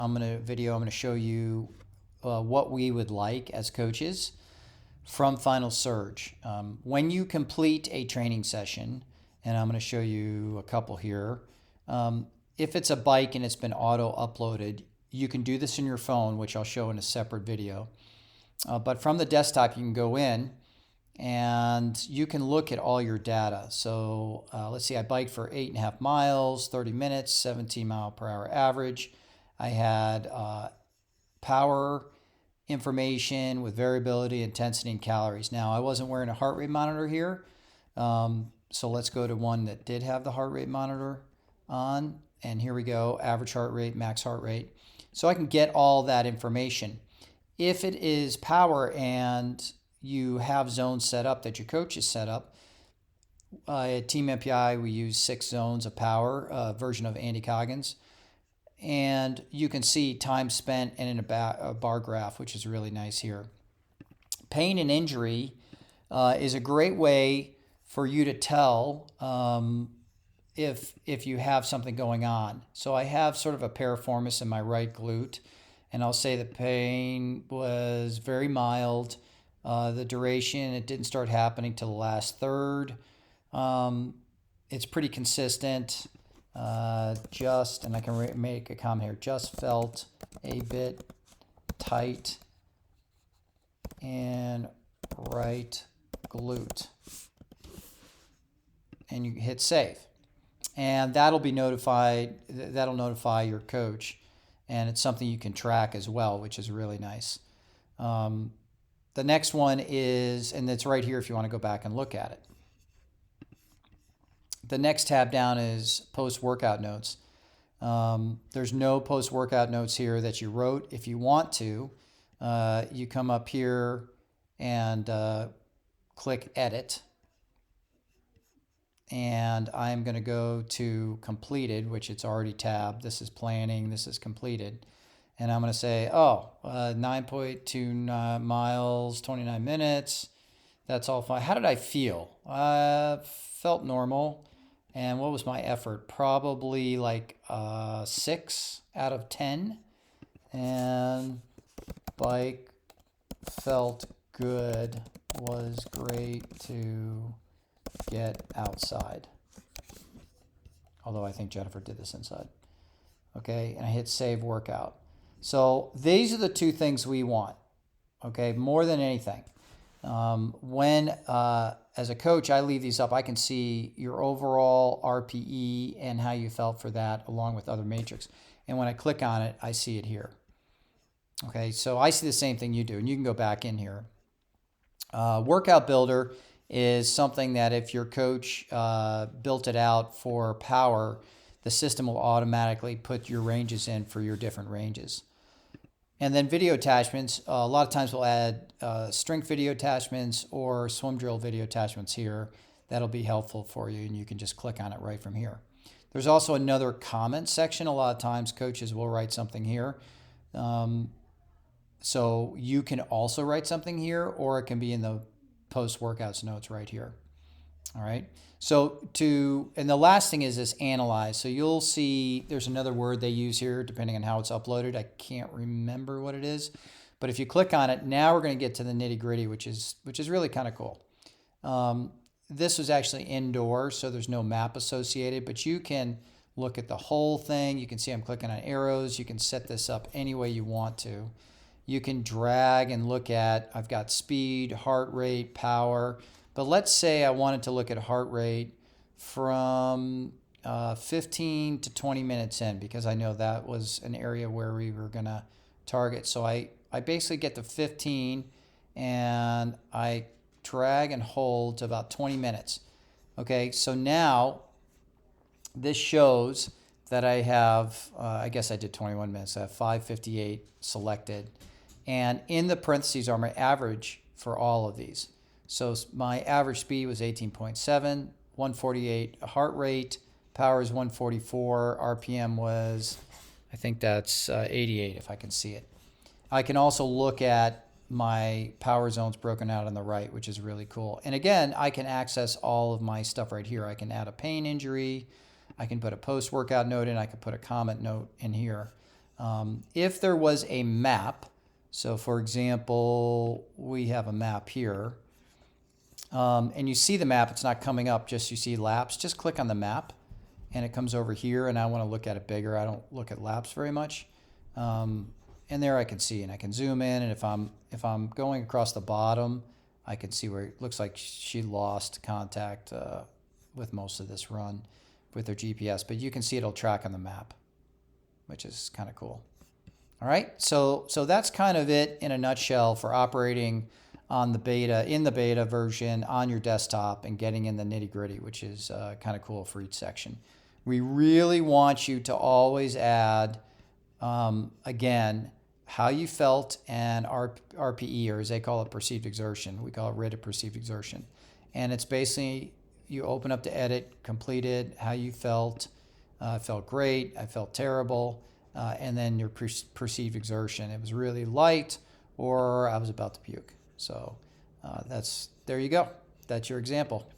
I'm going to show you what we would like as coaches from Final Surge. When you complete a training session, and I'm going to show you a couple here, if it's a bike and it's been auto uploaded, you can do this in your phone, which I'll show in a separate video. But from the desktop, you can go in and you can look at all your data. So let's see, I biked for 8.5 miles, 30 minutes, 17 mile per hour average. I had power information with variability, intensity, and calories. Now, I wasn't wearing a heart rate monitor here. So let's go to one that did have the heart rate monitor on. And here we go, average heart rate, max heart rate. So I can get all that information. If it is power and you have zones set up that your coach has set up, at Team MPI, we use 6 zones of power, version of Andy Coggins. And you can see time spent and in a bar graph, which is really nice here. Pain and injury is a great way for you to tell if you have something going on. So I have sort of a piriformis in my right glute, and I'll say the pain was very mild. The duration, it didn't start happening till the last third. It's pretty consistent. And I can make a comment here, just felt a bit tight in right glute. And you hit save. And that'll notify your coach. And it's something you can track as well, which is really nice. The next one is, and it's right here if you want to go back and look at it. The next tab down is post-workout notes. There's no post-workout notes here that you wrote. If you want to, you come up here and click Edit. And I'm going to go to Completed, which it's already tabbed. This is Planning. This is Completed. And I'm going to say, 9.2 miles, 29 minutes. That's all fine. How did I feel? Felt normal. And what was my effort? Probably like 6 out of 10. And bike felt good. Was great to get outside. Although I think Jennifer did this inside. Okay, and I hit Save Workout. So these are the 2 things we want. Okay, more than anything. As a coach, I leave these up. I can see your overall RPE and how you felt for that, along with other matrix. And when I click on it, I see it here. Okay, so I see the same thing you do, and you can go back in here. Workout Builder is something that if your coach built it out for power, the system will automatically put your ranges in for your different ranges. And then video attachments, a lot of times we'll add strength video attachments or swim drill video attachments here. That'll be helpful for you, and you can just click on it right from here. There's also another comment section. A lot of times coaches will write something here. So you can also write something here, or it can be in the post-workouts notes right here. All right. So and the last thing is this analyze. So you'll see there's another word they use here depending on how it's uploaded. I can't remember what it is, but if you click on it, now we're going to get to the nitty gritty, which is really kind of cool. This was actually indoor, so there's no map associated, but you can look at the whole thing. You can see I'm clicking on arrows. You can set this up any way you want to. You can drag and look at, I've got speed, heart rate, power. But let's say I wanted to look at heart rate from 15 to 20 minutes in, because I know that was an area where we were going to target. So I basically get to 15 and I drag and hold to about 20 minutes. Okay, so now this shows that I have, I guess I did 21 minutes. I have 558 selected. And in the parentheses are my average for all of these. So my average speed was 18.7, 148 heart rate, power is 144, RPM was, I think that's 88 if I can see it. I can also look at my power zones broken out on the right, which is really cool. And again, I can access all of my stuff right here. I can add a pain injury. I can put a post-workout note in. I can put a comment note in here. If there was a map, so for example, we have a map here, and you see the map, it's not coming up, just you see laps, just click on the map and it comes over here, and I want to look at it bigger. I don't look at laps very much. And there I can see, and I can zoom in, and if I'm going across the bottom, I can see where it looks like she lost contact with most of this run with her GPS, but you can see it'll track on the map, which is kind of cool. All right, so that's kind of it in a nutshell for operating on the beta, in the beta version on your desktop and getting in the nitty gritty, which is kind of cool for each section. We really want you to always add, again, how you felt and RPE, or as they call it, perceived exertion. We call it rate of perceived exertion. And it's basically, you open up to edit, completed, how you felt. I felt great, I felt terrible, and then your perceived exertion. It was really light, or I was about to puke. So there you go. That's your example.